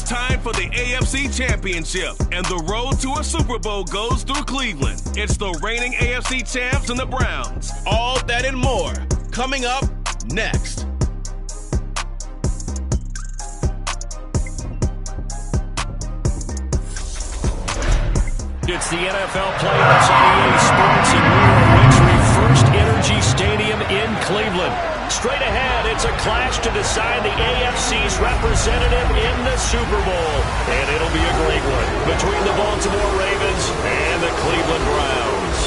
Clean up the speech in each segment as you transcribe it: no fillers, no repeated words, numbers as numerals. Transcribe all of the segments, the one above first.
It's time for the AFC Championship, and the road to a Super Bowl goes through Cleveland. It's the reigning AFC champs and the Browns. All that and more coming up next. It's the NFL playoffs on EA Sports, and we are at Wintry First Energy Stadium in Cleveland. Straight ahead, it's a clash to decide the AFC's representative in the Super Bowl. And it'll be a great one between the Baltimore Ravens and the Cleveland Browns.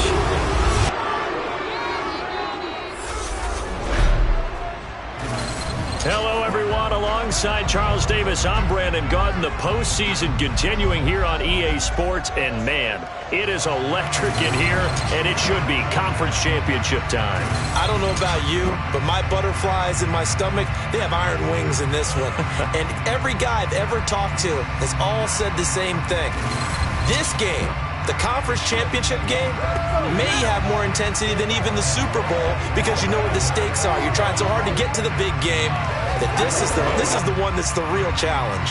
Hello, everyone. Alongside Charles Davis, I'm Brandon Gaudin. The postseason continuing here on EA Sports. And, man, it is electric in here, and it should be conference championship time. I don't know about you, but my butterflies in my stomach, they have iron wings in this one. And every guy I've ever talked to has all said the same thing. This game, the conference championship game, may have more intensity than even the Super Bowl because you know what the stakes are. You're trying so hard to get to the big game that this is the one that's the real challenge.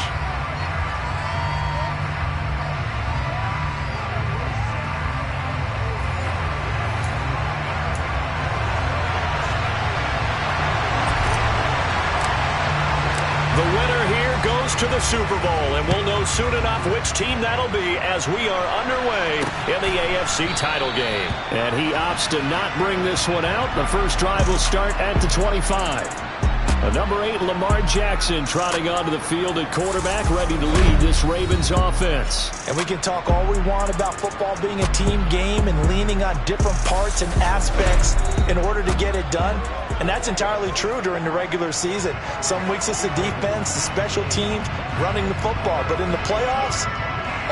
The winner here goes to the Super Bowl, and we'll know soon enough which team that'll be as we are underway in the AFC title game. And he opts to not bring this one out. The first drive will start at the 25. Number 8, Lamar Jackson, trotting onto the field at quarterback, ready to lead this Ravens offense. And we can talk all we want about football being a team game and leaning on different parts and aspects in order to get it done. And that's entirely true during the regular season. Some weeks it's the defense, the special teams, running the football. But in the playoffs,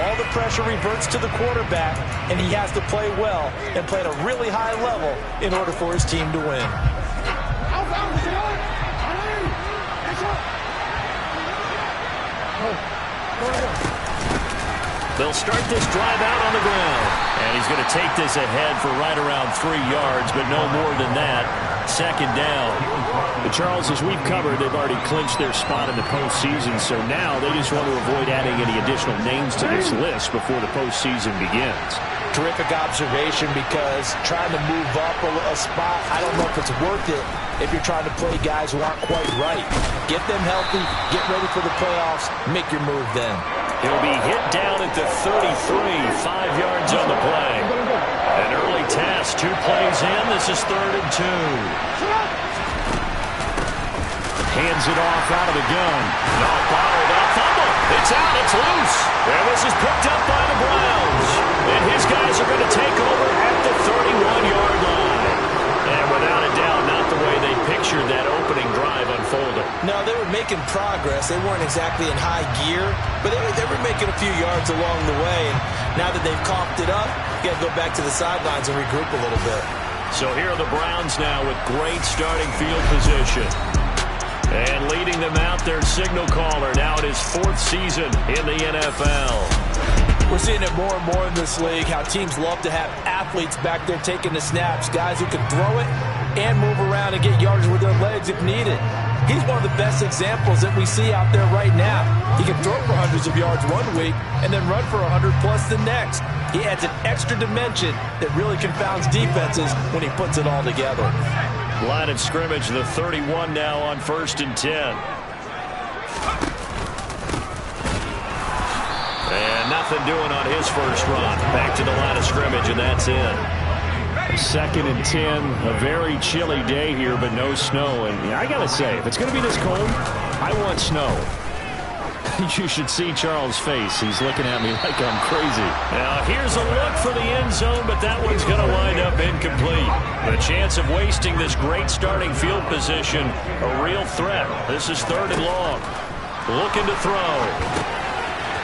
all the pressure reverts to the quarterback, and he has to play well and play at a really high level in order for his team to win. They'll start this drive out on the ground. And he's going to take this ahead for right around 3 yards, but no more than that. Second down. But Charles, as we've covered, they've already clinched their spot in the postseason, so now they just want to avoid adding any additional names to this list before the postseason begins. Terrific observation, because trying to move up a spot, I don't know if it's worth it if you're trying to play guys who aren't quite right. Get them healthy, get ready for the playoffs, make your move then. He'll be hit down at the 33, 5 yards on the play. An early task, 2 plays in. This is 3rd and 2. Hands it off out of the gun. Not bottled up. Fumble. It's out. It's loose. And this is picked up by the Browns. And his guys are going to take over at the 31-yard line. And without a doubt, not the way they pictured that opening drive unfolding. No, they were making progress. They weren't exactly in high gear, but they were making a few yards along the way. And now that they've coughed it up, you got to go back to the sidelines and regroup a little bit. So here are the Browns now with great starting field position. And leading them out, their signal caller, now in his 4th season in the NFL. We're seeing it more and more in this league, how teams love to have athletes back there taking the snaps, guys who can throw it and move around and get yards with their legs if needed. He's one of the best examples that we see out there right now. He can throw for hundreds of yards one week and then run for 100+ the next. He adds an extra dimension that really confounds defenses when he puts it all together. Line of scrimmage, the 31 now on 1st and 10. And nothing doing on his first run. Back to the line of scrimmage, and that's in. 2nd and 10, a very chilly day here, but no snow. And I got to say, if it's going to be this cold, I want snow. You should see Charles' face. He's looking at me like I'm crazy. Now, here's a look for the end zone, but that one's going to wind up incomplete. The chance of wasting this great starting field position, a real threat. This is 3rd and long. Looking to throw.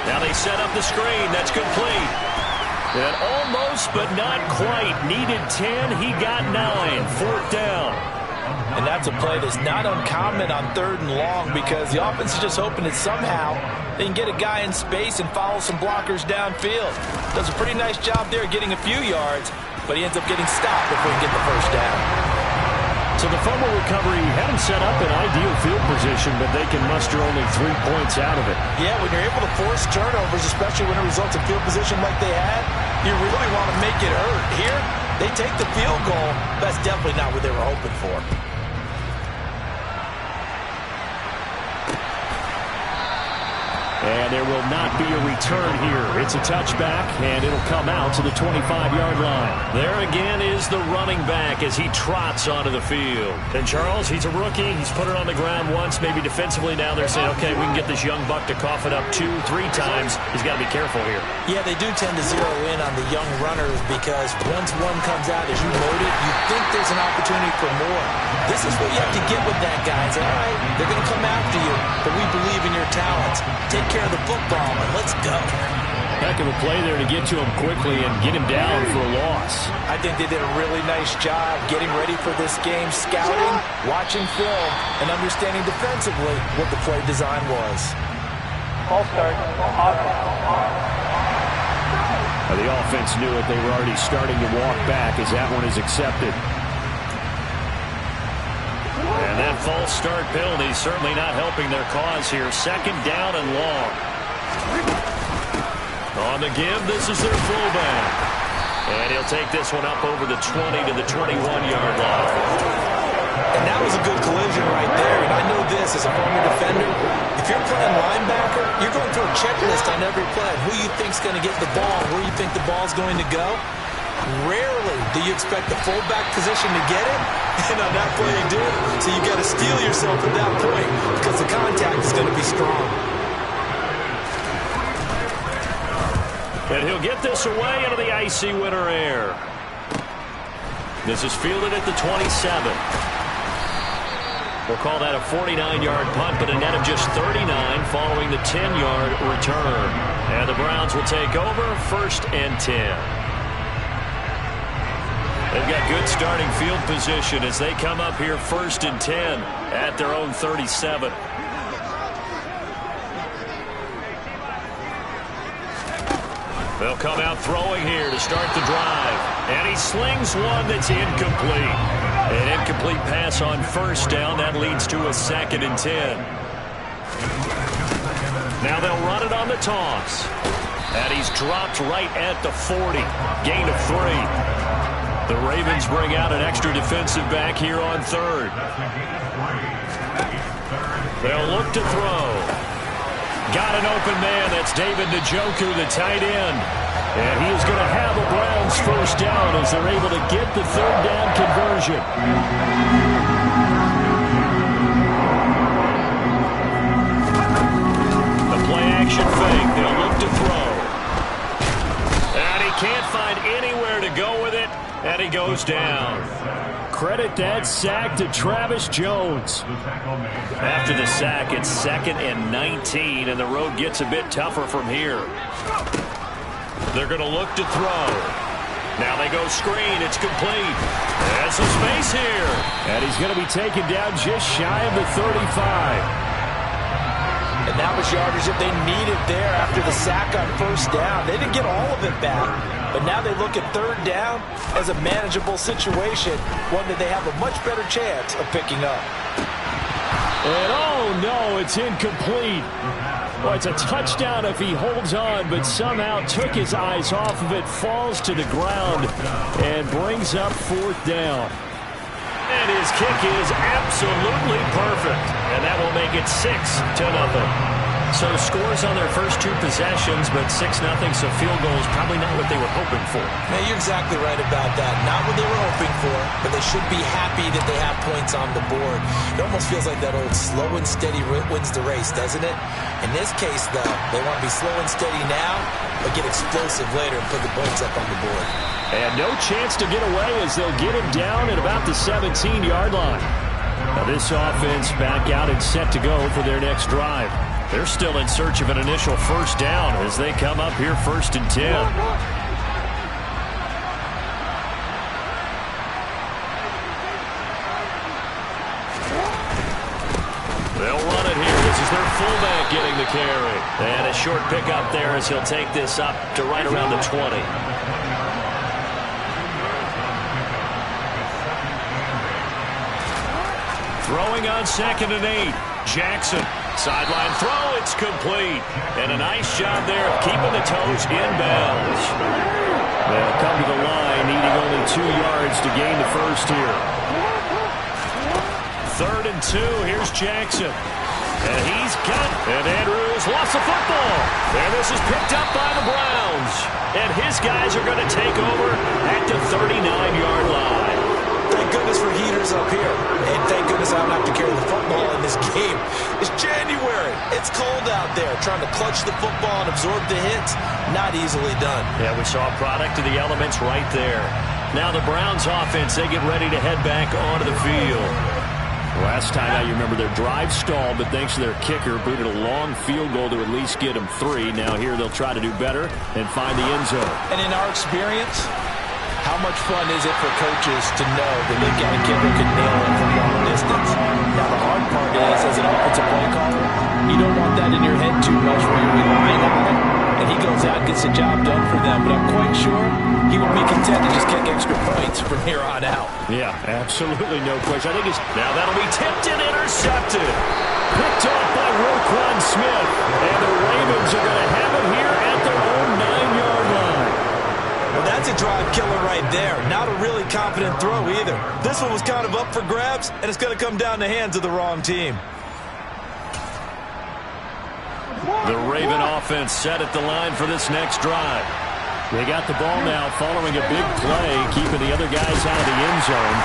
Now they set up the screen. That's complete. And almost, but not quite. Needed 10. He got 9. 4th down. And that's a play that's not uncommon on 3rd and long, because the offense is just hoping that somehow they can get a guy in space and follow some blockers downfield. Does a pretty nice job there getting a few yards, but he ends up getting stopped before he can get the first down. So the fumble recovery had them set up in ideal field position, but they can muster only 3 points out of it. Yeah, when you're able to force turnovers, especially when it results in field position like they had, you really want to make it hurt. Here, they take the field goal. That's definitely not what they were hoping for. And there will not be a return here. It's a touchback, and it'll come out to the 25-yard line. There again is the running back as he trots onto the field. And Charles, he's a rookie. He's put it on the ground once, maybe defensively. Now they're saying, okay, we can get this young buck to cough it up 2-3 times. He's got to be careful here. Yeah, they do tend to zero in on the young runners because once one comes out, as you noted, you think there's an opportunity for more. This is what you have to get with that guy. Say, all right, they're going to come after you, but we believe in your talents. Take care of the football, and let's go. Heck of a play there to get to him quickly and get him down for a loss. I think they did a really nice job getting ready for this game, scouting, watching film, and understanding defensively what the play design was. Ball start. The offense knew it. They were already starting to walk back as that one is accepted. And that false start penalty certainly not helping their cause here. Second down and long. On the give, this is their fullback. And he'll take this one up over the 20 to the 21-yard line. And that was a good collision right there. And I know this as a former defender. If you're playing linebacker, you're going through a checklist on every play. Who you think's going to get the ball, where you think the ball's going to go. Rarely do you expect the fullback position to get it, and on that play he did. So you got to steel yourself at that point because the contact is going to be strong. And he'll get this away into the icy winter air. This is fielded at the 27. We'll call that a 49-yard punt, but a net of just 39 following the 10-yard return. And the Browns will take over, 1st and 10. They've got good starting field position as they come up here 1st and 10 at their own 37. They'll come out throwing here to start the drive. And he slings one that's incomplete. An incomplete pass on 1st down. That leads to a 2nd and 10. Now they'll run it on the toss. And he's dropped right at the 40. Gain of 3. The Ravens bring out an extra defensive back here on 3rd. They'll look to throw. Got an open man. That's David Njoku, the tight end. And he is going to have a Browns 1st down as they're able to get the 3rd down conversion. The play action fake. They'll look to throw. And he can't find anywhere to go with it. And he goes down. Credit that sack to Travis Jones. After the sack, it's 2nd and 19, and the road gets a bit tougher from here. They're going to look to throw. Now they go screen. It's complete. There's some space here. And he's going to be taken down just shy of the 35. And that was yardage that they needed there after the sack on 1st down. They didn't get all of it back. But now they look at 3rd down as a manageable situation, one that they have a much better chance of picking up. And oh no, it's incomplete. Well, it's a touchdown if he holds on, but somehow took his eyes off of it, falls to the ground, and brings up 4th down. And his kick is absolutely perfect. And that will make it 6-0. So scores on their first 2 possessions, but 6-0, so field goal is probably not what they were hoping for. Now, you're exactly right about that. Not what they were hoping for, but they should be happy that they have points on the board. It almost feels like that old slow and steady wins the race, doesn't it? In this case, though, they want to be slow and steady now, but get explosive later and put the points up on the board. And no chance to get away as they'll get him down at about the 17-yard line. Now this offense back out and set to go for their next drive. They're still in search of an initial 1st down as they come up here 1st and 10. They'll run it here. This is their fullback getting the carry. And a short pickup there as he'll take this up to right around the 20. Throwing on 2nd and 8. Jackson. Sideline throw. It's complete. And a nice job there of keeping the toes in bounds. They'll come to the line, needing only 2 yards to gain the first here. 3rd and 2. Here's Jackson. And he's got it. And Andrews lost the football. And this is picked up by the Browns. And his guys are going to take over at the 39-yard line. Thank goodness for heaters up here. And thank goodness I don't have to carry the football in this game. It's January. It's cold out there. Trying to clutch the football and absorb the hits, not easily done. Yeah, we saw a product of the elements right there. Now the Browns offense, they get ready to head back onto the field. Last time out, you remember their drive stalled, but thanks to their kicker, booted a long field goal to at least get them 3. Now here they'll try to do better and find the end zone. And in our experience, how much fun is it for coaches to know that they've got a kicker who can nail it from long distance? Now the hard part is, as an offensive play caller, you don't want that in your head too much where you're relying on it. And he goes out and gets the job done for them. But I'm quite sure he will be content to just kick extra points from here on out. Yeah, absolutely no question. I think now that'll be tipped and intercepted. Picked off by Roquan Smith. And the Ravens are going to have it here at their own 9-yard line. Well, that's a drive killer right there. Not a really confident throw either. This one was kind of up for grabs, and it's going to come down the hands of the wrong team. The Raven offense set at the line for this next drive. They got the ball now following a big play, keeping the other guys out of the end zone.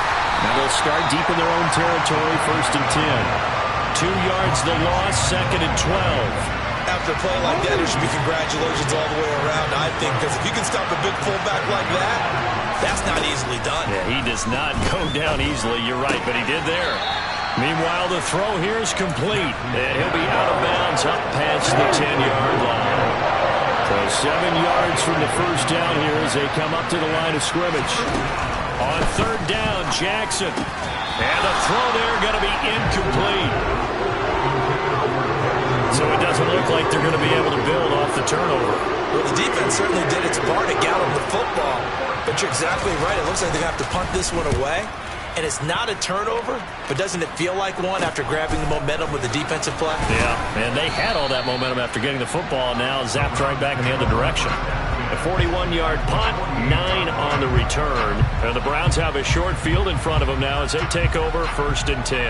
Now they'll start deep in their own territory, 1st and 10. 2 yards the loss, 2nd and 12. After a play like that, there should be congratulations all the way around, I think, because if you can stop a big fullback like that, that's not easily done. Yeah, he does not go down easily, you're right, but he did there. Meanwhile, the throw here is complete, and he'll be out of bounds up past the 10-yard line. So 7 yards from the first down here as they come up to the line of scrimmage. On 3rd down, Jackson. And the throw there going to be incomplete. So it doesn't look like they're going to be able to build off the turnover. Well, the defense certainly did its part to gallop the football. But you're exactly right. It looks like they have to punt this one away. And it's not a turnover, but doesn't it feel like one after grabbing the momentum with the defensive play? Yeah, and they had all that momentum after getting the football, now zapped right back in the other direction. A 41-yard punt, 9 on the return. And the Browns have a short field in front of them now as they take over 1st and 10.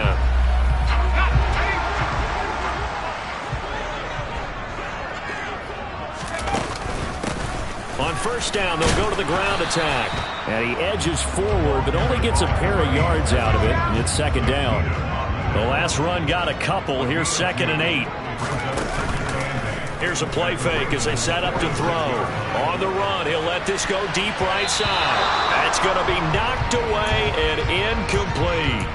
On 1st down, they'll go to the ground attack. And he edges forward, but only gets a pair of yards out of it. And it's 2nd down. The last run got a couple. Here's 2nd and 8. Here's a play fake as they set up to throw. On the run, he'll let this go deep right side. That's going to be knocked away and incomplete.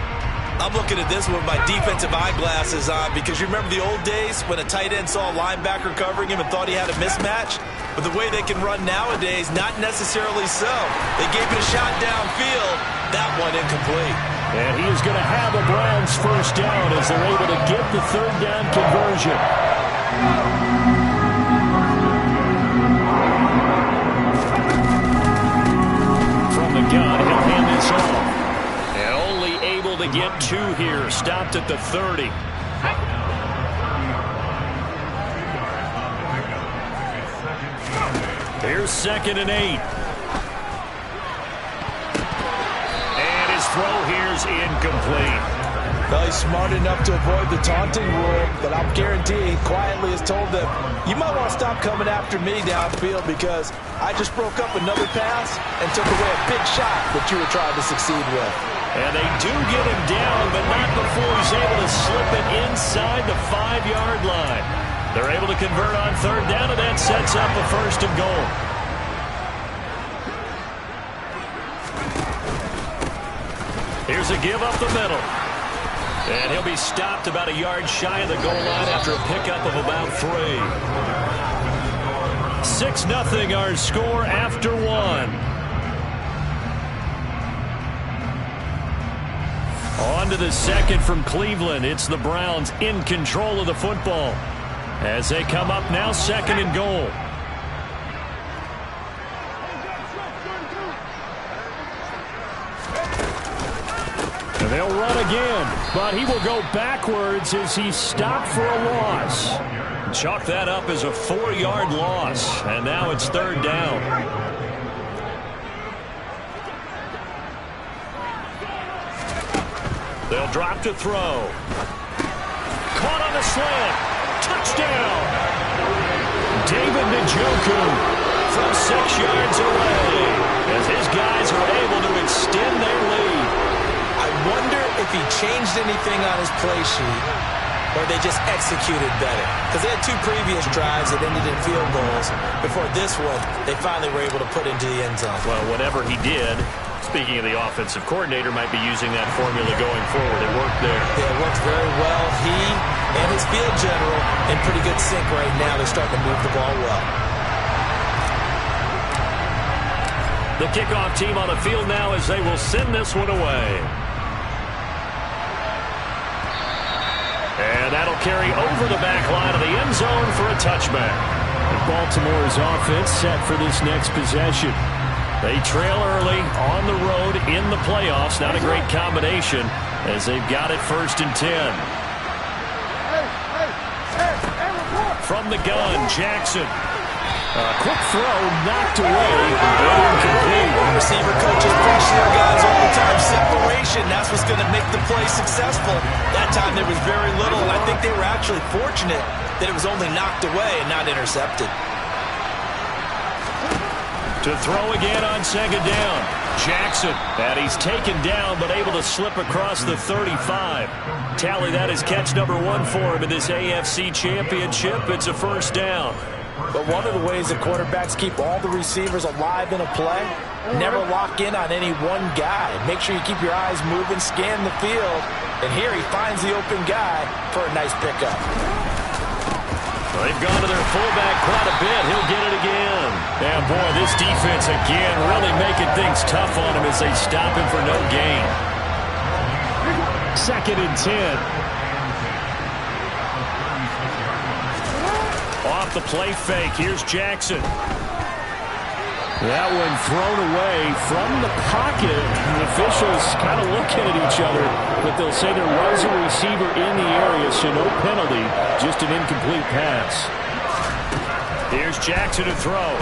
I'm looking at this with my defensive eyeglasses on because you remember the old days when a tight end saw a linebacker covering him and thought he had a mismatch? But the way they can run nowadays, not necessarily so. They gave it a shot downfield. That one incomplete. And he is going to have a Browns 1st down as they're able to get the 3rd down conversion. From the gun, he'll hand this off. And only able to get 2 here. Stopped at the 30. Here's 2nd and 8. And his throw here's incomplete. Well, he's smart enough to avoid the taunting rule, but I'll guarantee he quietly has told them, you might want to stop coming after me downfield because I just broke up another pass and took away a big shot that you were trying to succeed with. And they do get him down, but not before he's able to slip it inside the 5-yard line. They're able to convert on 3rd down, and that sets up a 1st and goal. Here's a give up the middle. And he'll be stopped about a yard shy of the goal line after a pickup of about 3. 6-0 our score after 1. On to the 2nd from Cleveland. It's the Browns in control of the football as they come up now 2nd and goal. And They'll run again, but he will go backwards as he stopped for a loss. Chalk that up as a 4-yard loss, and now it's 3rd down. They'll drop to throw. Caught on the slant. Touchdown. David Njoku from 6 yards away as his guys are able to extend their lead. I wonder if he changed anything on his play sheet or they just executed better. Because they had 2 previous drives that ended in field goals. Before this one, they finally were able to put into the end zone. Well, whatever he did, speaking of the offensive coordinator, might be using that formula going forward. It worked there. Yeah, it worked very well. He and his field general in pretty good sync right now. They're starting to move the ball well. The kickoff team on the field now as they will send this one away. And that'll carry over the back line of the end zone for a touchback. Baltimore's offense set for this next possession. They trail early on the road in the playoffs. Not a great combination as they've got it 1st and 10. From the gun, Jackson. Quick throw, knocked away. Receiver coaches preach their guys all the time. Separation, that's what's going to make the play successful. That time there was very little, and I think they were actually fortunate that it was only knocked away and not intercepted. To throw again on 2nd down. Jackson, and he's taken down but able to slip across the 35. Tally that is catch number 1 for him in this AFC Championship. It's a 1st down. But one of the ways that quarterbacks keep all the receivers alive in a play, never lock in on any one guy. Make sure you keep your eyes moving, scan the field, and here he finds the open guy for a nice pickup. They've gone to their fullback quite a bit. He'll get it again. And boy, this defense again really making things tough on him as they stop him for no gain. 2nd and 10. Off the play fake, here's Jackson. That one thrown away from the pocket. The officials kind of looking at each other, but they'll say there was a receiver in the area, so no penalty, just an incomplete pass. Here's Jackson to throw.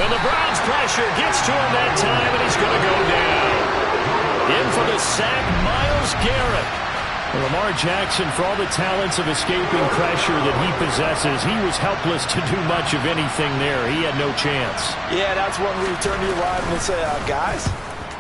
And the Browns pressure gets to him that time, and he's going to go down. In for the sack, Myles Garrett. Lamar Jackson, for all the talents of escaping pressure that he possesses, he was helpless to do much of anything there. He had no chance. Yeah, that's one where you turn to your lineman and say, guys,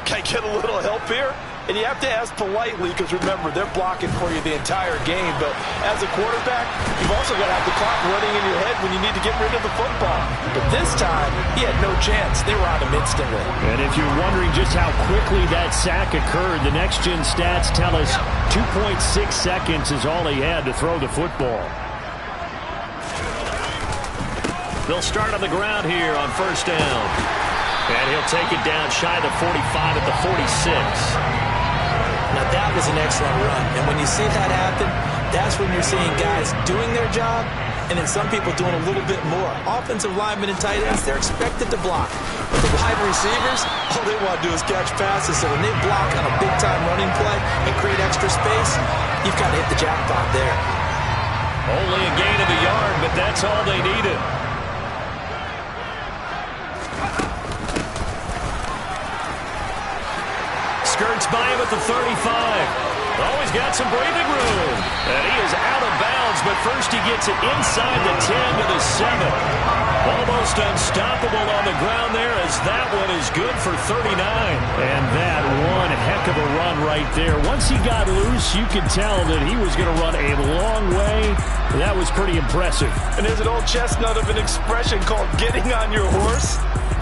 can I get a little help here? And you have to ask politely because, remember, they're blocking for you the entire game. But as a quarterback, you've also got to have the clock running in your head when you need to get rid of the football. But this time, he had no chance. They were on him instantly. And if you're wondering just how quickly that sack occurred, the next-gen stats tell us 2.6 seconds is all he had to throw the football. They'll start on the ground here on 1st down. And he'll take it down shy of the 45 at the 46. Now, that was an excellent run. And when you see that happen, that's when you're seeing guys doing their job and then some people doing a little bit more. Offensive linemen and tight ends, they're expected to block. But the wide receivers, all they want to do is catch passes. So when they block on a big-time running play and create extra space, you've got to hit the jackpot there. Only a gain of a yard, but that's all they needed. Skirts by him at the 35. Oh, he's got some breathing room. And he is out of bounds, but first he gets it inside the 10 to the 7. Almost unstoppable on the ground there as that one is good for 39. And that one heck of a run right there. Once he got loose, you could tell that he was going to run a long way. That was pretty impressive. And there's an old chestnut of an expression called getting on your horse.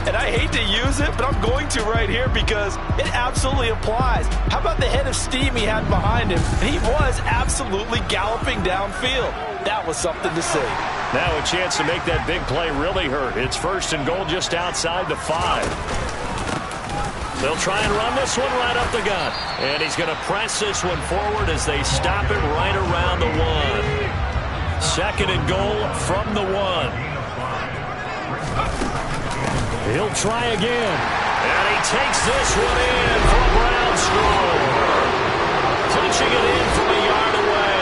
And I hate to use it, but I'm going to right here because it absolutely applies. How about the head of steam he had behind him? And he was absolutely galloping downfield. That was something to see. Now a chance to make that big play really hurt. It's 1st and goal just outside the 5. They'll try and run this one right up the gut. And he's going to press this one forward as they stop it right around the 1. 2nd and goal from the 1. He'll try again. And he takes this one in for a Brown score. launching it in from a yard away.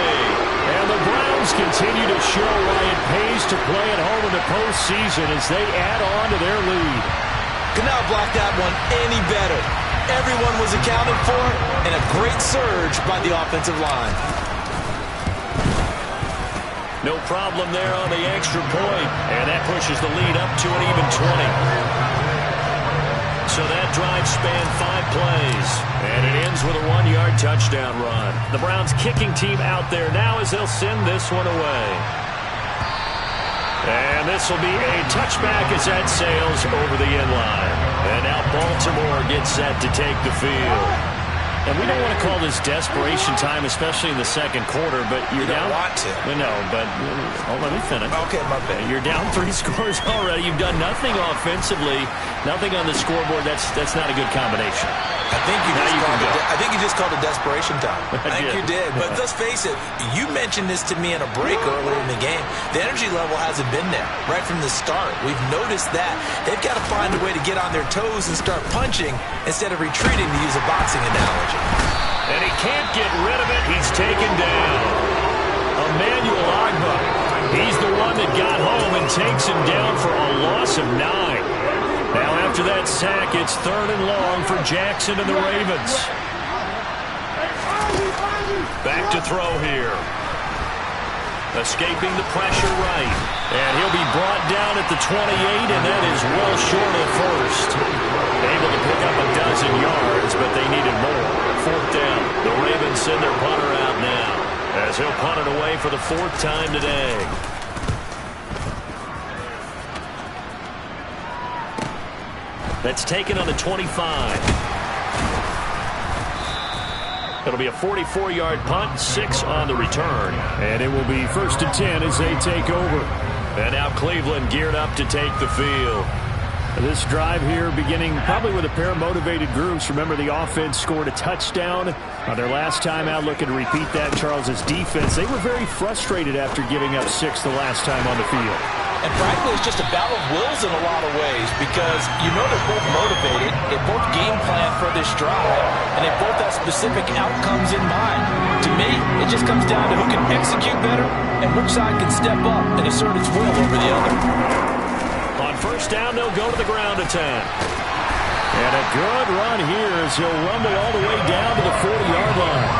And the Browns continue to show why it pays to play at home in the postseason as they add on to their lead. Could not block that one any better. Everyone was accounted for, and a great surge by the offensive line. No problem there on the extra point, and that pushes the lead up to an even 20. So that drive spanned 5 plays, and it ends with a 1-yard touchdown run. The Browns kicking team out there now as they'll send this one away. And this will be a touchback as that sails over the end line. And now Baltimore gets set to take the field. And we don't want to call this desperation time, especially in the second quarter, but you're down. You don't want to. No, but let me finish. Okay, my bad. You're down 3 scores already. You've done nothing offensively, nothing on the scoreboard. That's not a good combination. I think you just called it desperation time. I think you did. But let's face it, you mentioned this to me in a break earlier in the game. The energy level hasn't been there right from the start. We've noticed that. They've got to find a way to get on their toes and start punching instead of retreating, to use a boxing analogy. And he can't get rid of it. He's taken down. Emmanuel Agba. He's the one that got home and takes him down for a loss of 9. Now after that sack, it's 3rd and long for Jackson and the Ravens. Back to throw here. Escaping the pressure right. And he'll be brought down at the 28, and that is well short of first. Able to pick up a dozen yards, but they needed more. 4th down. The Ravens send their punter out now, as he'll punt it away for the 4th time today. That's taken on the 25. It'll be a 44-yard punt, 6 on the return. And it will be 1st and 10 as they take over. And now Cleveland geared up to take the field. This drive here beginning probably with a pair of motivated groups. Remember, the offense scored a touchdown on their last time out. Looking to repeat that. Charles's defense, they were very frustrated after giving up 6 the last time on the field. And frankly, it's just a battle of wills in a lot of ways, because you know they're both motivated, they both game plan for this drive, and they both have specific outcomes in mind. To me, it just comes down to who can execute better and which side can step up and assert its will over the other. On 1st down, they'll go to the ground attack. And a good run here as he'll rumble all the way down to the 40-yard line.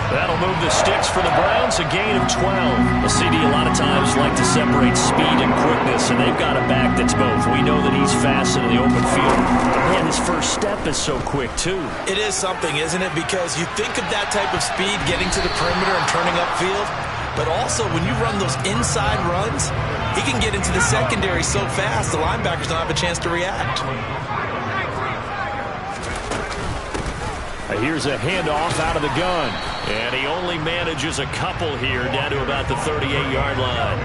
That'll move the sticks for the Browns, a gain of 12. The CD a lot of times like to separate speed and quickness, and they've got a back that's both. We know that he's fast in the open field. But man, his first step is so quick, too. It is something, isn't it? Because you think of that type of speed getting to the perimeter and turning upfield, but also when you run those inside runs, he can get into the secondary so fast the linebackers don't have a chance to react. Here's a handoff out of the gun. And he only manages a couple here down to about the 38-yard line.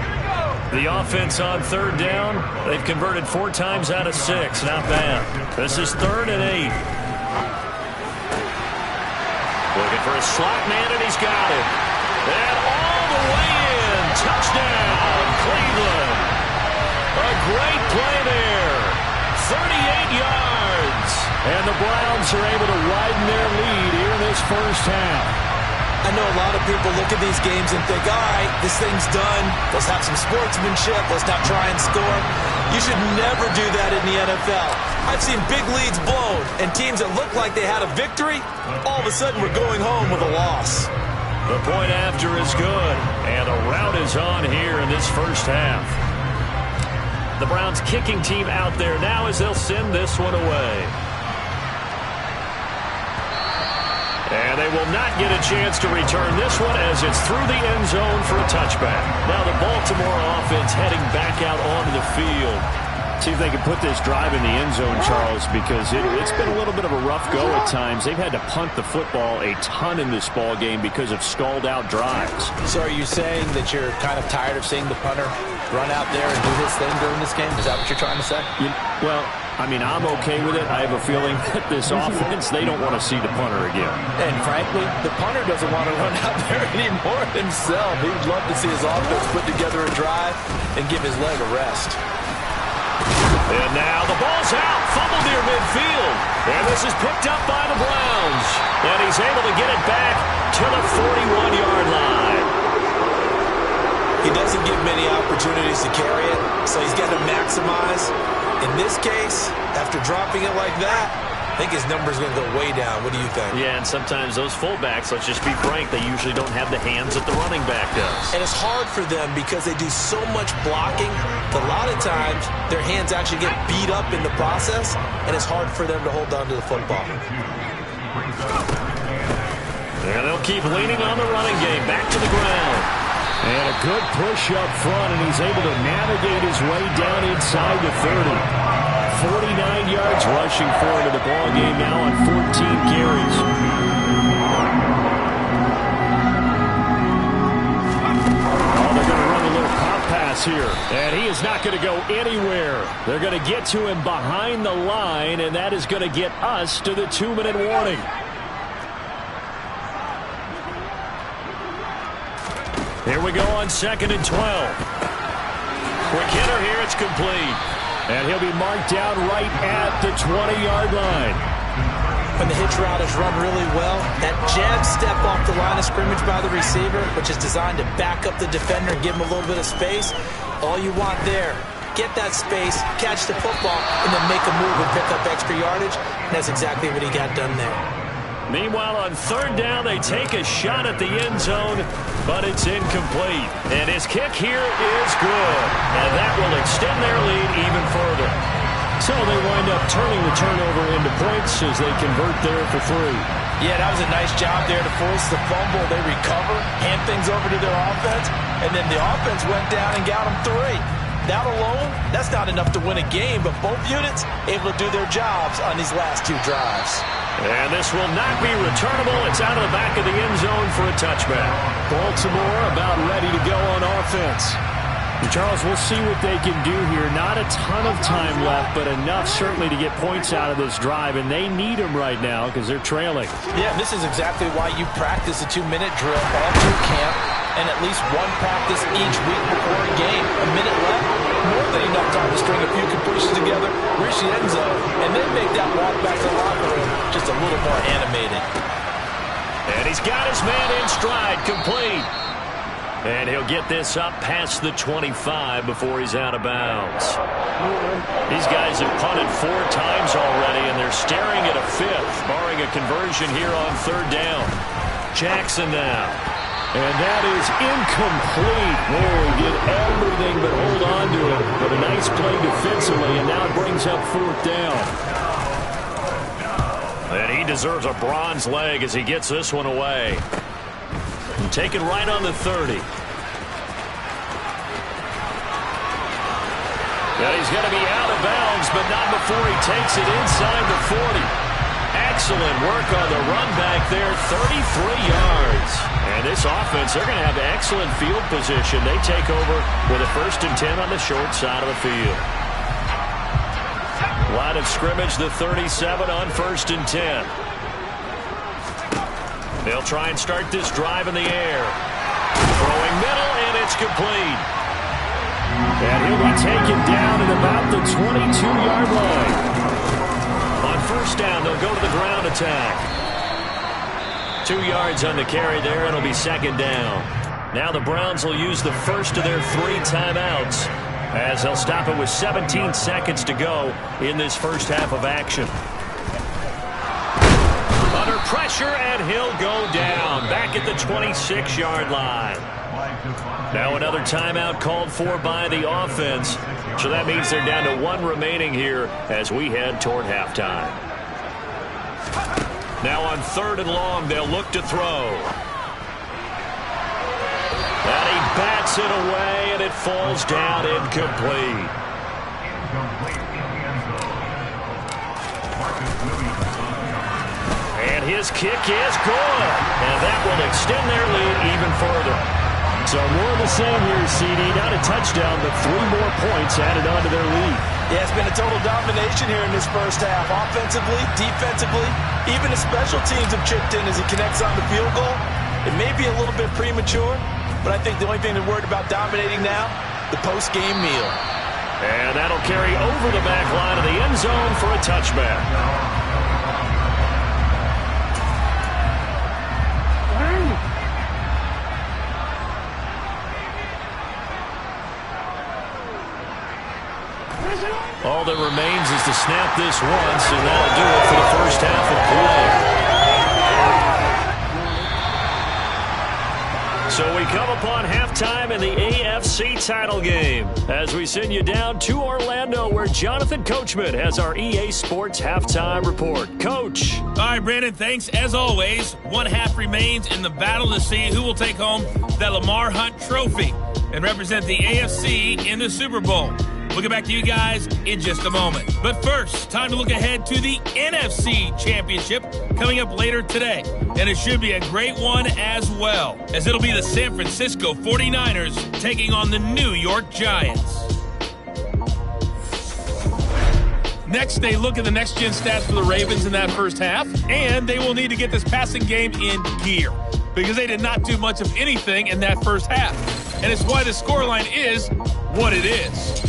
The offense on 3rd down, they've converted 4 times out of 6. Not bad. This is 3rd and 8. Looking for a slot man, and he's got it. And all the way in. Touchdown, Cleveland. A great play there. 38 yards. And the Browns are able to widen their lead here in this first half. I know a lot of people look at these games and think, all right, this thing's done. Let's have some sportsmanship. Let's not try and score. You should never do that in the NFL. I've seen big leads blown, and teams that looked like they had a victory, all of a sudden we're going home with a loss. The point after is good, and a rout is on here in this first half. The Browns kicking team out there now as they'll send this one away. And they will not get a chance to return this one as it's through the end zone for a touchback. Now the Baltimore offense heading back out onto the field. See if they can put this drive in the end zone, Charles, because it's been a little bit of a rough go at times. They've had to punt the football a ton in this ball game because of stalled-out drives. So are you saying that you're kind of tired of seeing the punter run out there and do his thing during this game? Is that what you're trying to say? Well, I mean, I'm okay with it. I have a feeling that this offense, they don't want to see the punter again. And frankly, the punter doesn't want to run out there anymore himself. He would love to see his offense put together a drive and give his leg a rest. And now the ball's out, fumbled near midfield. And this This is picked up by the Browns. And he's able to get it back to the 41-yard line. He doesn't give many opportunities to carry it, so he's got to maximize. In this case, after dropping it like that, I think his number's going to go way down. What do you think? Yeah, and sometimes those fullbacks, let's just be frank, they usually don't have the hands that the running back does. And it's hard for them because they do so much blocking. A lot of times, their hands actually get beat up in the process, and it's hard for them to hold on to the football. And they'll keep leaning on the running game. Back to the ground. And a good push up front, and he's able to navigate his way down inside the 30. 49 yards rushing for him in the ball game now on 14 carries. Oh, they're going to run a little pop pass here, and he is not going to go anywhere. They're going to get to him behind the line, and that is going to get us to the 2-minute warning. Here we go on 2nd and 12. Quick hitter here, it's complete. And he'll be marked down right at the 20-yard line. When the hitch route is run really well, that jab step off the line of scrimmage by the receiver, which is designed to back up the defender and give him a little bit of space, all you want there, get that space, catch the football, and then make a move and pick up extra yardage. And that's exactly what he got done there. Meanwhile, on 3rd down, they take a shot at the end zone, but it's incomplete. And his kick here is good. And that will extend their lead even further. So they wind up turning the turnover into points as they convert there for 3. Yeah, that was a nice job there to force the fumble. They recover, hand things over to their offense, and then the offense went down and got them 3. That alone, that's not enough to win a game, but both units able to do their jobs on these last 2 drives. And this will not be returnable. It's out of the back of the end zone for a touchback. Baltimore about ready to go on offense. And Charles, we'll see what they can do here. Not a ton of time left, but enough certainly to get points out of this drive, and they need them right now because they're trailing. Yeah, this is exactly why you practice a 2-minute drill all through camp and at least one practice each week before a game. A minute left, more than enough time to string a few completions together, reach the end zone, and then make that walk back to the locker room just a little more animated. And he's got his man in stride, complete. And he'll get this up past the 25 before he's out of bounds. These guys have punted 4 times already, and they're staring at a 5th, barring a conversion here on 3rd down. Jackson now. And that is incomplete. Oh, he did everything but hold on to it. But a nice play defensively, and now it brings up 4th down. And he deserves a bronze leg as he gets this one away. And taken right on the 30. Well, he's going to be out of bounds, but not before he takes it inside the 40. Excellent work on the run back there, 33 yards. And this offense, they're going to have excellent field position. They take over with a 1st and 10 on the short side of the field. Line of scrimmage, the 37 on 1st and 10. They'll try and start this drive in the air. Throwing middle, and it's complete. And he'll be taken down at about the 22-yard line. On 1st down, they'll go to the ground attack. 2 yards on the carry there, and it'll be 2nd down. Now the Browns will use the first of their 3 timeouts as they'll stop it with 17 seconds to go in this first half of action. Under pressure, and he'll go down back at the 26-yard line. Now another timeout called for by the offense. So that means they're down to 1 remaining here as we head toward halftime. Now on 3rd and long, they'll look to throw. And he bats it away, and it falls down incomplete. And his kick is good. And that will extend their lead even further. So more of the same here, CD. Not a touchdown, but 3 more points added on to their lead. Yeah, it's been a total domination here in this first half. Offensively, defensively, even the special teams have chipped in as he connects on the field goal. It may be a little bit premature, but I think the only thing they're worried about dominating now, the post-game meal. And that'll carry over the back line of the end zone for a touchback. that remains is to snap this once, and that'll do it for the first half of play. So we come upon halftime in the AFC title game as we send you down to Orlando, where Jonathan Coachman has our EA Sports halftime report. Coach. All right, Brandon, thanks. As always, one half remains in the battle to see who will take home the Lamar Hunt Trophy and represent the AFC in the Super Bowl. We'll get back to you guys in just a moment. But first, time to look ahead to the NFC Championship coming up later today. And it should be a great one as well, as it'll be the San Francisco 49ers taking on the New York Giants. Next, they look at the next-gen stats for the Ravens in that first half, and they will need to get this passing game in gear because they did not do much of anything in that first half. And it's why the scoreline is what it is.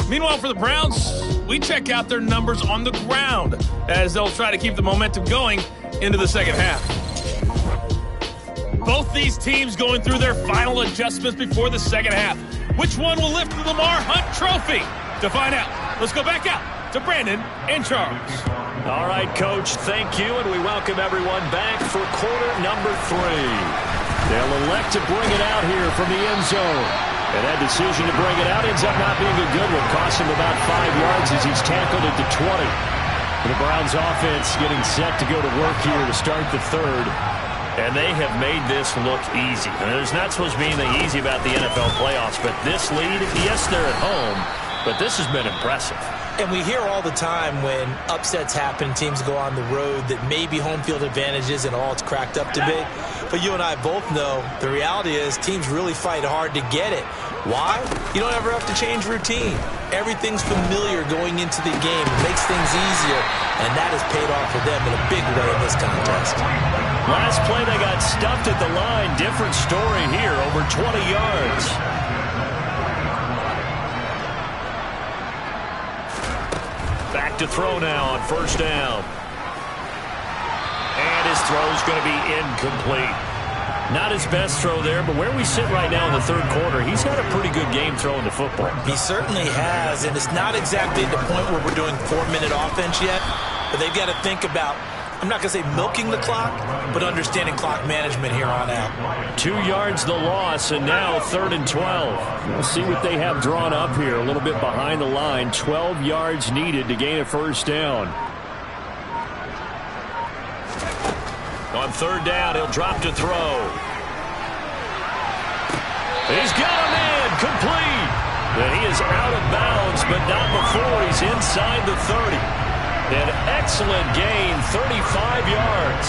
Meanwhile, for the Browns, we check out their numbers on the ground as they'll try to keep the momentum going into the second half. Both these teams going through their final adjustments before the second half. Which one will lift the Lamar Hunt Trophy? To find out, let's go back out to Brandon and Charles. All right, Coach, thank you, and we welcome everyone back for quarter number 3. They'll elect to bring it out here from the end zone. And that decision to bring it out ends up not being a good one. Cost him about 5 yards as he's tackled at the 20. The Browns offense getting set to go to work here to start the third. And they have made this look easy. And there's not supposed to be anything easy about the NFL playoffs, but this lead, yes, they're at home, but this has been impressive. And we hear all the time when upsets happen, teams go on the road, that maybe home field advantage isn't all it's cracked up to be. But you and I both know the reality is teams really fight hard to get it. Why? You don't ever have to change routine. Everything's familiar going into the game. It makes things easier, and that has paid off for them in a big way in this contest. Last play, they got stuffed at the line. Different story here, over 20 yards. Back to throw now on first down. And his throw's going to be incomplete. Not his best throw there, but where we sit right now in the third quarter, he's had a pretty good game throwing the football. He certainly has, and it's not exactly the point where we're doing 4-minute offense yet, but they've got to think about, I'm not going to say milking the clock, but understanding clock management here on out. 2 yards the loss, and now 3rd and 12. We'll see what they have drawn up here. A little bit behind the line. 12 yards needed to gain a first down. On third down, he'll drop to throw. He's got a man complete. And he is out of bounds, but not before he's inside the 30. An excellent gain, 35 yards.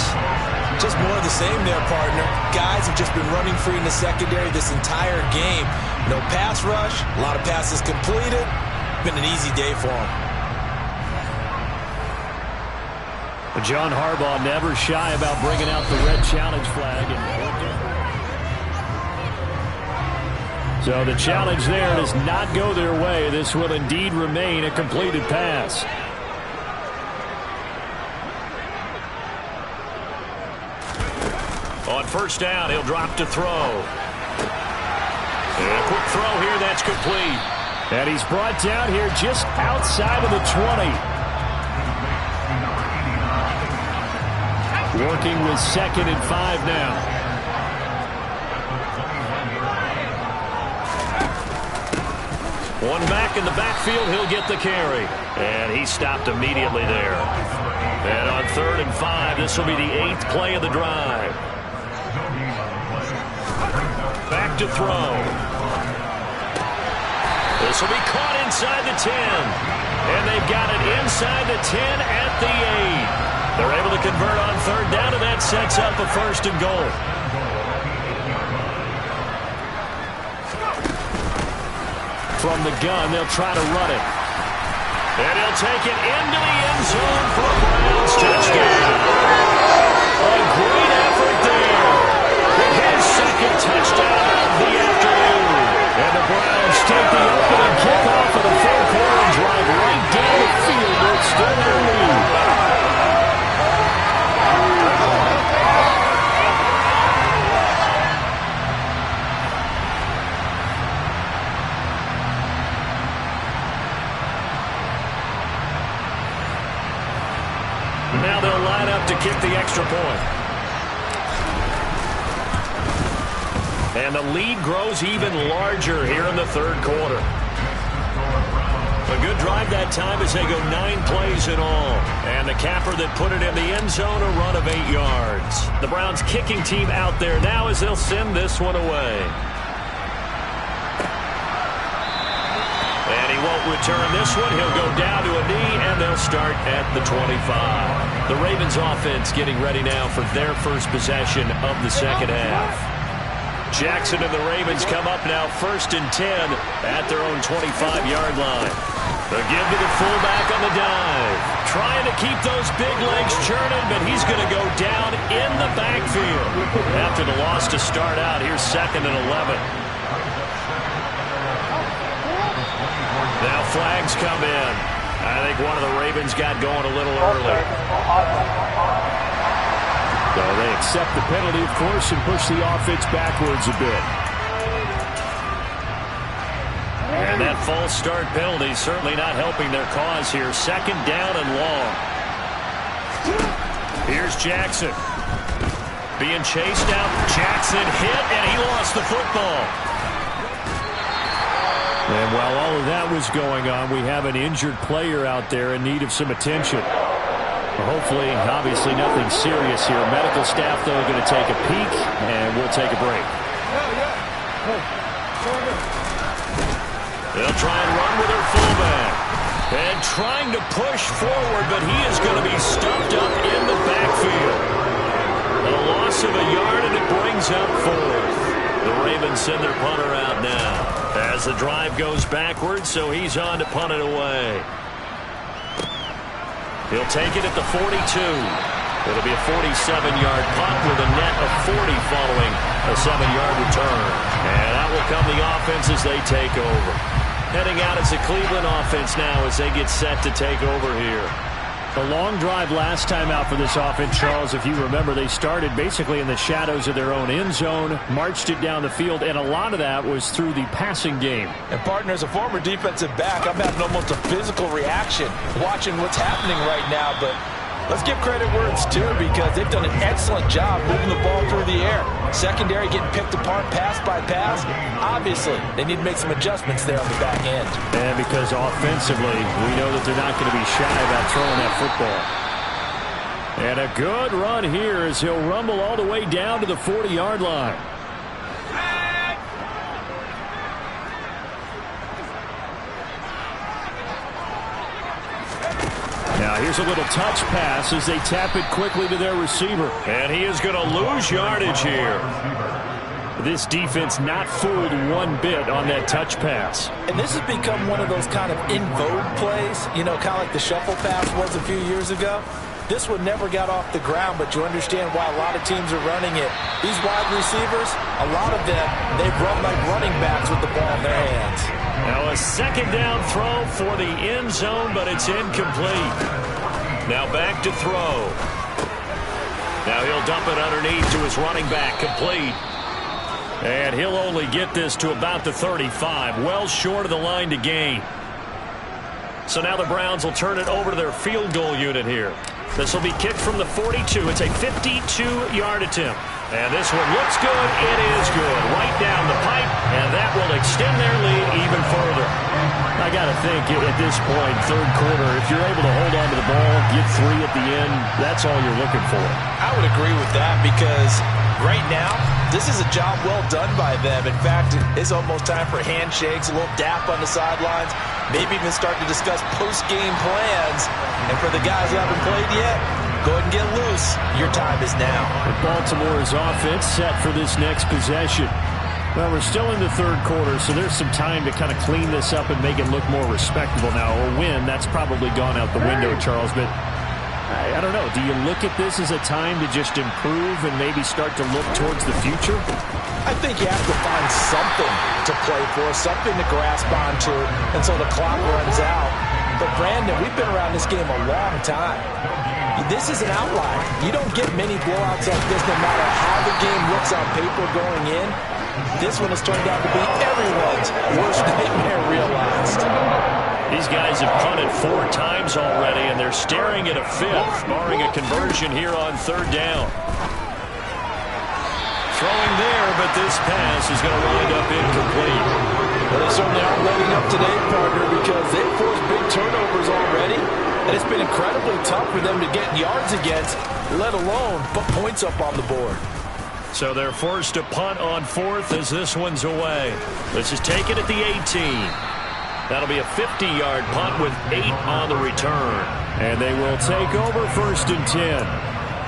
Just more of the same there, partner. Guys have just been running free in the secondary this entire game. No pass rush, a lot of passes completed. Been an easy day for them. John Harbaugh never shy about bringing out the red challenge flag. So the challenge there does not go their way. This will indeed remain a completed pass. On first down, he'll drop to throw. And a quick throw here, that's complete. And he's brought down here just outside of the 20. Working with 2nd and 5 now. One back in the backfield, he'll get the carry. And he stopped immediately there. And on 3rd and 5, this will be the 8th play of the drive. Back to throw. This will be caught inside the 10. And they've got it inside the 10 at the 8. They're able to convert on third down, and that sets up a 1st and goal. From the gun, they'll try to run it. And he'll take it into the end zone for a Browns touchdown. A great effort there. His 2nd touchdown of the afternoon. And the Browns take the opening kickoff of the third quarter and drive right down the field to extend their lead. Now they'll line up to kick the extra point. And the lead grows even larger here in the third quarter. A good drive that time as they go 9 plays in all. And the capper that put it in the end zone, a run of 8 yards. The Browns kicking team out there now as they'll send this one away. And he won't return this one. He'll go down to a knee, and they'll start at the 25. The Ravens offense getting ready now for their first possession of the second half. Jackson and the Ravens come up now 1st and 10 at their own 25-yard line. The give to the fullback on the dive. Trying to keep those big legs churning, but he's going to go down in the backfield. After the loss to start out, here's 2nd and 11. Now flags come in. I think one of the Ravens got going a little early. So they accept the penalty, of course, and push the offense backwards a bit. And that false start penalty certainly not helping their cause here. 2nd down and long. Here's Jackson. Being chased out. Jackson hit, and he lost the football. And while all of that was going on, we have an injured player out there in need of some attention. Hopefully, obviously nothing serious here. Medical staff, though, going to take a peek, and we'll take a break. They'll try and run with their fullback. And trying to push forward, but he is going to be stuffed up in the backfield. A loss of a yard, and it brings up 4th. The Ravens send their punter out now as the drive goes backwards, so he's on to punt it away. He'll take it at the 42. It'll be a 47-yard punt with a net of 40 following a 7-yard return. And out will come the offense as they take over. Heading out is the Cleveland offense now as they get set to take over here. A long drive last time out for this offense, Charles. If you remember, they started basically in the shadows of their own end zone, marched it down the field, and a lot of that was through the passing game. And, partner, as a former defensive back, I'm having almost a physical reaction watching what's happening right now. But let's give credit where it's due because they've done an excellent job moving the ball through the air. Secondary getting picked apart pass by pass. Obviously, they need to make some adjustments there on the back end. And because offensively, we know that they're not going to be shy about throwing that football. And a good run here as he'll rumble all the way down to the 40-yard line. Now here's a little touch pass as they tap it quickly to their receiver. And he is going to lose yardage here. This defense not fooled one bit on that touch pass. And this has become one of those kind of in vogue plays, you know, kind of like the shuffle pass was a few years ago. This one never got off the ground, but you understand why a lot of teams are running it. These wide receivers, a lot of them, they've run like running backs with the ball in their hands. Now a 2nd down throw for the end zone, but it's incomplete. Now back to throw. Now he'll dump it underneath to his running back, complete. And he'll only get this to about the 35, well short of the line to gain. So now the Browns will turn it over to their field goal unit here. This will be kicked from the 42. It's a 52-yard attempt. And this one looks good. It is good. Right down the pipe, and that will extend their lead even further. I got to think at this point, third quarter, if you're able to hold on to the ball, get 3 at the end, that's all you're looking for. I would agree with that because right now, this is a job well done by them. In fact, it's almost time for handshakes, a little dap on the sidelines, maybe even start to discuss post-game plans. And for the guys who haven't played yet, go ahead and get loose. Your time is now. Baltimore's offense set for this next possession. Well, we're still in the third quarter, so there's some time to kind of clean this up and make it look more respectable now. A win, that's probably gone out the window, Charles, but I don't know. Do you look at this as a time to just improve and maybe start to look towards the future? I think you have to find something to play for, something to grasp onto until the clock runs out. But, Brandon, we've been around this game a long time. This is an outlier. You don't get many blowouts like this no matter how the game looks on paper going in. This one has turned out to be everyone's worst nightmare realized. These guys have punted 4 times already, and they're staring at a 5th, barring a conversion here on 3rd down. Throwing there, but this pass is going to wind up incomplete. Well, they certainly aren't letting up today, partner, because they've forced big turnovers already, and it's been incredibly tough for them to get yards against, let alone put points up on the board. So they're forced to punt on 4th as this one's away. This is taken at the 18. That'll be a 50-yard punt with 8 on the return. And they will take over 1st and 10.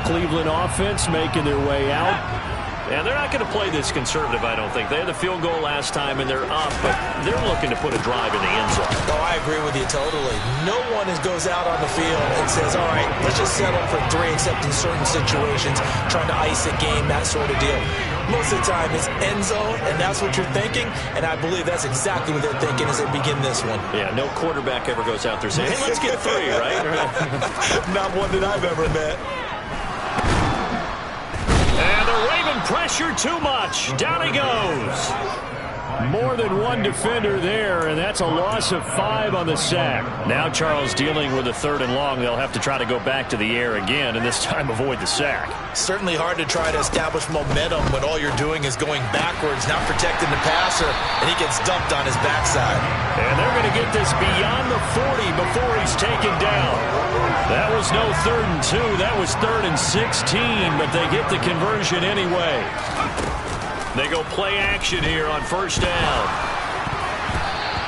Cleveland offense making their way out. And they're not going to play this conservative, I don't think. They had the field goal last time, and they're up, but they're looking to put a drive in the end zone. Oh, I agree with you totally. No one goes out on the field and says, all right, let's just settle for 3, except in certain situations, trying to ice a game, that sort of deal. Most of the time, it's end zone, and that's what you're thinking, and I believe that's exactly what they're thinking as they begin this one. Yeah, no quarterback ever goes out there saying, hey, let's get 3, right? Not one that I've ever met. And the Raven pressure too much. Down he goes. More than one defender there, and that's a loss of 5 on the sack. Now Charles dealing with a 3rd and long. They'll have to try to go back to the air again, and this time avoid the sack. Certainly hard to try to establish momentum when all you're doing is going backwards, not protecting the passer, and he gets dumped on his backside. And they're going to get this beyond the 40 before he's taken down. That was no 3rd and 2. That was 3rd and 16, but they get the conversion anyway. They go play action here on 1st down.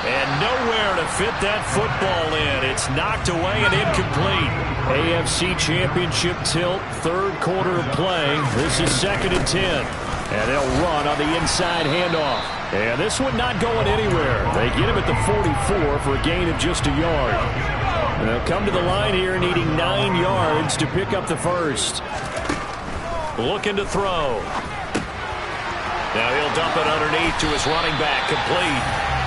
And nowhere to fit that football in. It's knocked away and incomplete. AFC Championship tilt, 3rd quarter of play. This is 2nd and 10. And they'll run on the inside handoff. And this one not going anywhere. They get him at the 44 for a gain of just a yard. And they'll come to the line here needing 9 yards to pick up the 1st. Looking to throw. Now he'll dump it underneath to his running back, complete.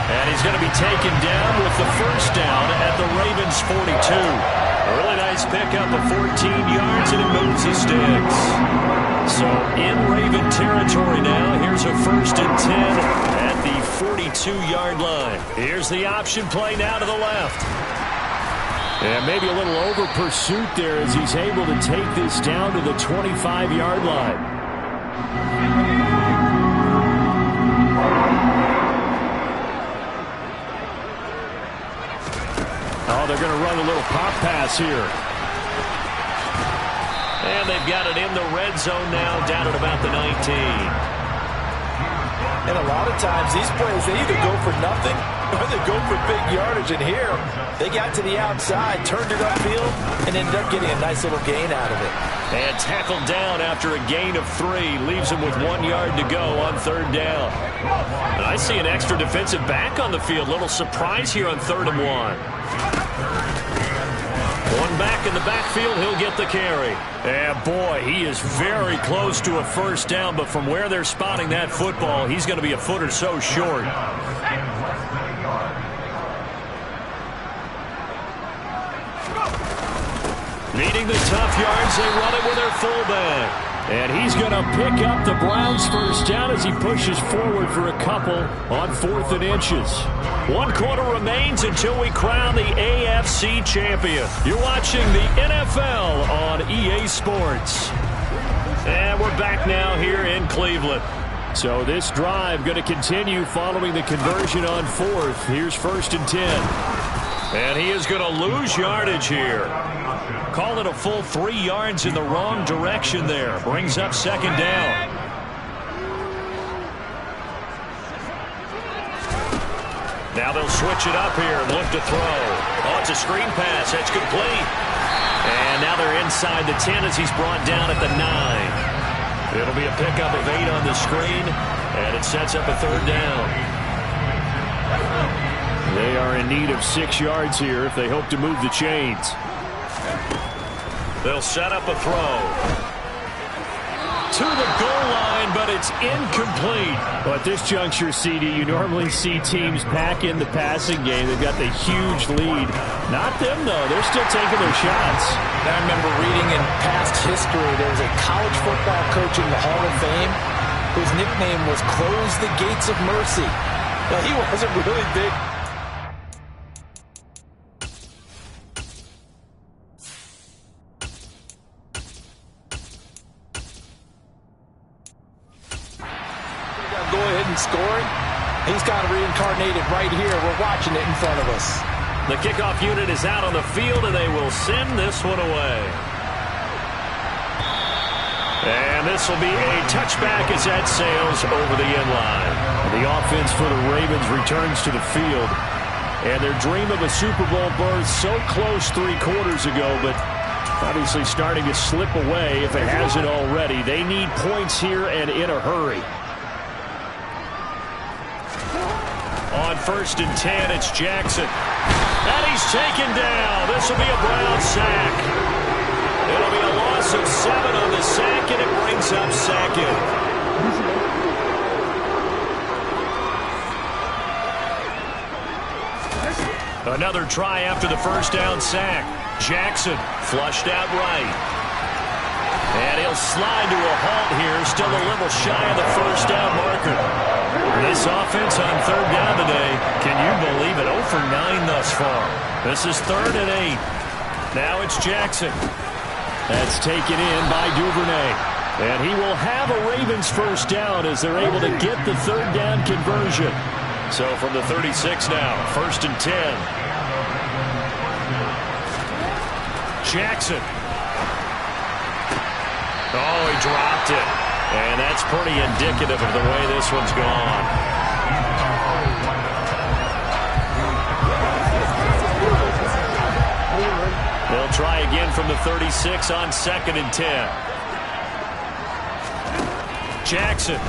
And he's going to be taken down with the 1st down at the Ravens' 42. A really nice pickup of 14 yards, and it moves the sticks. So in Raven territory now, here's a 1st and 10 at the 42-yard line. Here's the option play now to the left. And maybe a little over pursuit there as he's able to take this down to the 25-yard line. Oh, they're going to run a little pop pass here. And they've got it in the red zone now, down at about the 19. And a lot of times, these plays, they either go for nothing or they go for big yardage. And here, they got to the outside, turned it upfield, and ended up getting a nice little gain out of it. And tackled down after a gain of 3. Leaves him with 1 yard to go on 3rd down. And I see an extra defensive back on the field. Little surprise here on 3rd and 1. One back in the backfield, he'll get the carry. And boy, he is very close to a 1st down, but from where they're spotting that football, he's going to be a foot or so short. Needing the tough yards, they run it with their fullback. And he's going to pick up the Browns' 1st down as he pushes forward for a couple on 4th and inches. 1 quarter remains until we crown the AFC champion. You're watching the NFL on EA Sports. And we're back now here in Cleveland. So this drive going to continue following the conversion on 4th. Here's 1st and 10. And he is going to lose yardage here. Call it a full 3 yards in the wrong direction there. Brings up 2nd down. Now they'll switch it up here and look to throw. Oh, it's a screen pass. That's complete. And now they're inside the 10 as he's brought down at the 9. It'll be a pickup of 8 on the screen, and it sets up a 3rd down. They are in need of 6 yards here if they hope to move the chains. They'll set up a throw. To the goal line, but it's incomplete. Well, at this juncture, CD, you normally see teams pack in the passing game. They've got the huge lead. Not them, though. They're still taking their shots. I remember reading in past history, there was a college football coach in the Hall of Fame whose nickname was Close the Gates of Mercy. Now, he wasn't really big. scoring, he's kind of reincarnated right here. We're watching it in front of us. The kickoff unit is out on the field, and they will send this one away. And this will be a touchback as that sails over the end line. The offense for the Ravens returns to the field. And their dream of a Super Bowl berth so close 3 quarters ago, but obviously starting to slip away if it hasn't already. They need points here and in a hurry. On 1st and 10, it's Jackson. And he's taken down. This will be a Brown sack. It'll be a loss of 7 on the sack, and it brings up second. Another try after the first down sack. Jackson flushed out right. And he'll slide to a halt here, still a little shy of the first down marker. This offense on 3rd down today, can you believe it? 0 for 9 thus far. This is 3rd and 8. Now it's Jackson. That's taken in by Duvernay. And he will have a Ravens first down as they're able to get the 3rd down conversion. So from the 36 now, 1st and 10. Jackson. Oh, he dropped it. And that's pretty indicative of the way this one's gone. They'll try again from the 36 on 2nd and 10. Jackson.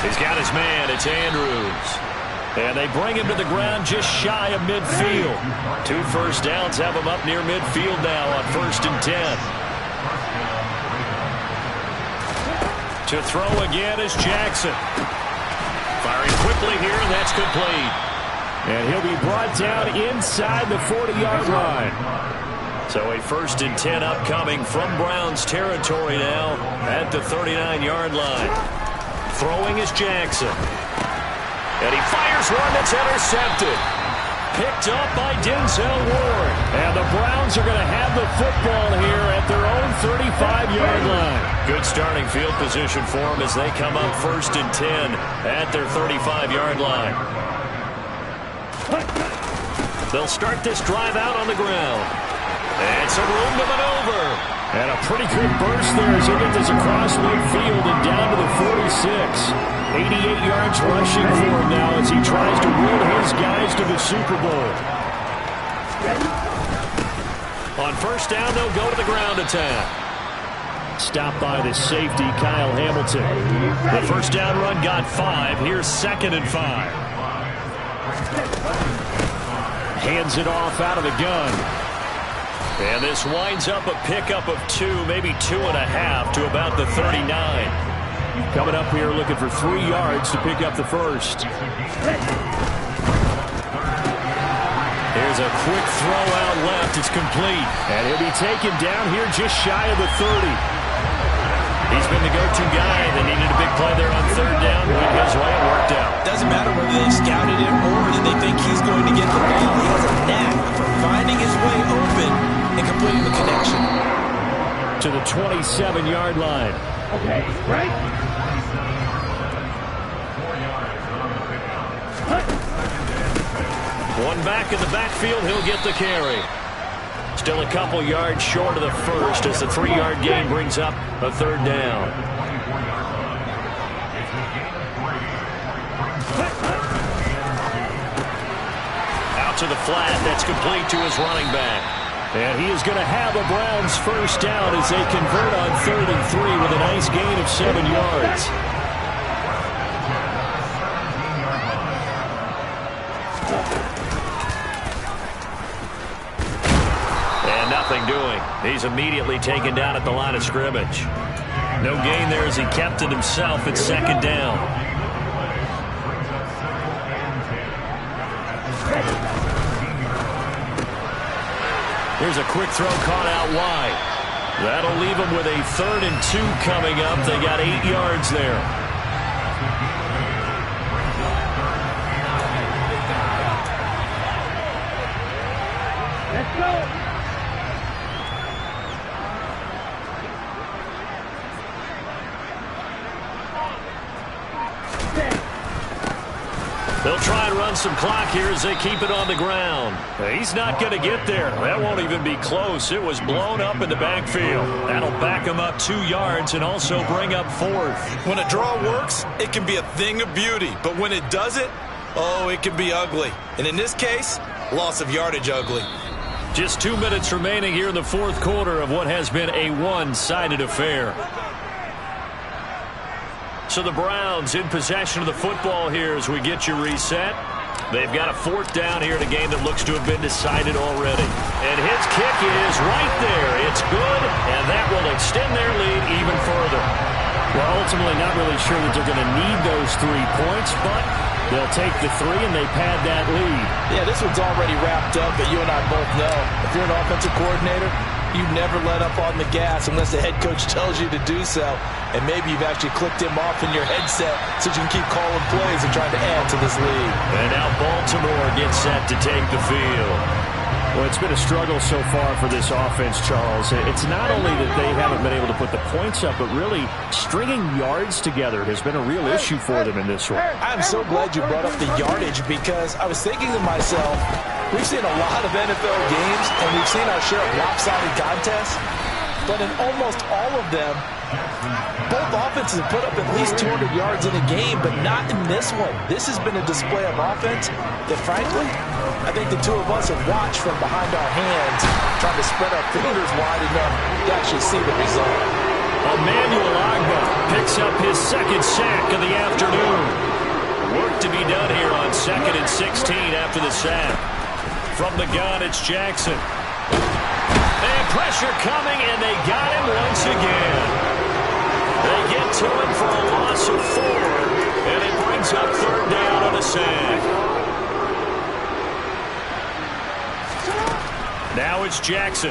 He's got his man. It's Andrews. And they bring him to the ground just shy of midfield. 2 first downs have him up near midfield now on 1st and 10. To throw again is Jackson. Firing quickly here, and that's complete. And he'll be brought down inside the 40-yard line. So a 1st and 10 upcoming from Browns territory now at the 39-yard line. Throwing is Jackson. And he fires one that's intercepted. Picked up by Denzel Ward. And the Browns are going to have the football here at their own 35-yard line. Good starting field position for them as they come up 1st and 10 at their 35-yard line. They'll start this drive out on the ground. And some room to maneuver. And a pretty good burst there as he gets this across midfield and down to the 46. 88 yards rushing for him now as he tries to will his guys to the Super Bowl. On 1st down, they'll go to the ground attack. Stopped by the safety, Kyle Hamilton. The 1st down run got 5. Here's 2nd and 5. Hands it off out of the gun. And this winds up a pickup of 2, maybe 2.5 to about the 39. Coming up here looking for 3 yards to pick up the first. Here's a quick throw out left. It's complete. And he'll be taken down here just shy of the 30. He's been the go-to guy. They needed a big play there on 3rd down. Went his way and worked out. Doesn't matter whether they scouted it or did they think he's going to get the ball. He has a knack for finding his way open and completing the connection. To the 27-yard line. Okay, right? One back in the backfield, he'll get the carry. Still a couple yards short of the first as the 3-yard gain brings up a 3rd down. Out to the flat, that's complete to his running back. And he is going to have a Browns first down as they convert on 3rd and 3 with a nice gain of 7 yards. And nothing doing. He's immediately taken down at the line of scrimmage. No gain there as he kept it himself at 2nd down. Here's a quick throw caught out wide. That'll leave them with a 3rd and 2 coming up. They got 8 yards there. Let's go. They'll try and run some clock here as they keep it on the ground. He's not going to get there. That won't even be close. It was blown up in the backfield. That'll back him up 2 yards and also bring up 4th. When a draw works, it can be a thing of beauty. But when it doesn't, oh, it can be ugly. And in this case, loss of yardage ugly. Just 2 minutes remaining here in the 4th quarter of what has been a one-sided affair. So the Browns in possession of the football here as we get you reset. They've got a 4th down here in a game that looks to have been decided already. And his kick is right there. It's good, and that will extend their lead even further. Well, ultimately not really sure that they're going to need those 3 points, but they'll take the 3 and they pad that lead. Yeah, this one's already wrapped up, but you and I both know if you're an offensive coordinator, you never let up on the gas unless the head coach tells you to do so. And maybe you've actually clicked him off in your headset so you can keep calling plays and trying to add to this lead. And now Baltimore gets set to take the field. Well, it's been a struggle so far for this offense, Charles. It's not only that they haven't been able to put the points up, but really stringing yards together has been a real issue for them in this one. I'm so glad you brought up the yardage because I was thinking to myself, we've seen a lot of NFL games and we've seen our share of lopsided contests, but in almost all of them, both offenses have put up at least 200 yards in a game, but not in this one. This has been a display of offense that, frankly, I think the two of us have watched from behind our hands, trying to spread our fingers wide enough to actually see the result. Emmanuel Agba picks up his 2nd sack of the afternoon. Work to be done here on 2nd and 16 after the sack. From the gun, it's Jackson. And pressure coming, and they got him once again. They get to him for a loss of 4, and it brings up 3rd down on a sack. Now it's Jackson.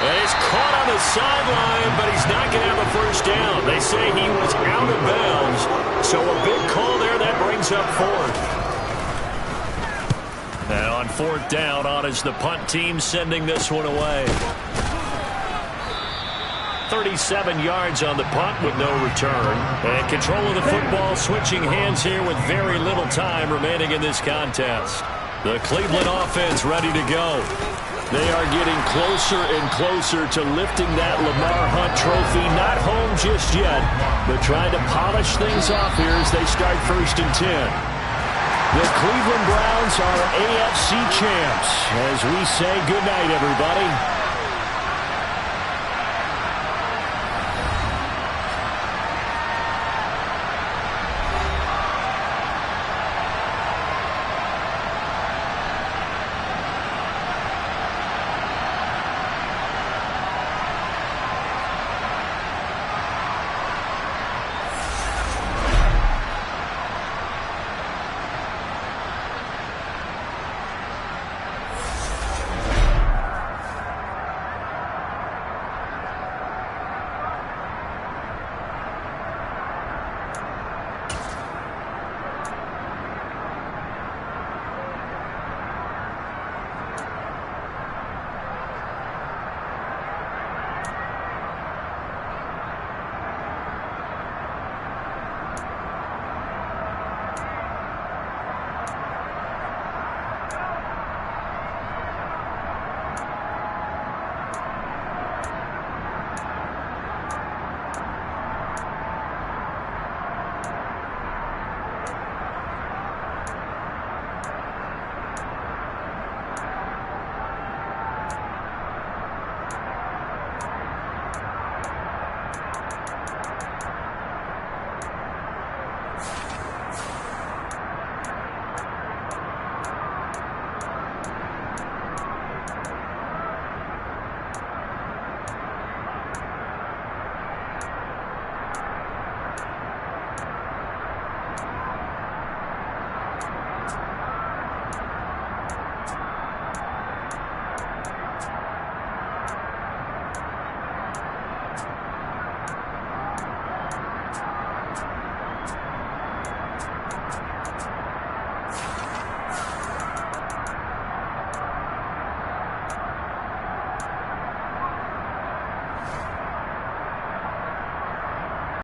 And he's caught on the sideline, but he's not going to have a 1st down. They say he was out of bounds, so a big call there. That brings up 4th. And on 4th down, on is the punt team sending this one away. 37 yards on the punt with no return. And control of the football switching hands here with very little time remaining in this contest. The Cleveland offense ready to go. They are getting closer and closer to lifting that Lamar Hunt trophy. Not home just yet, but trying to polish things off here as they start 1st and 10. The Cleveland Browns are AFC champs as we say goodnight, everybody.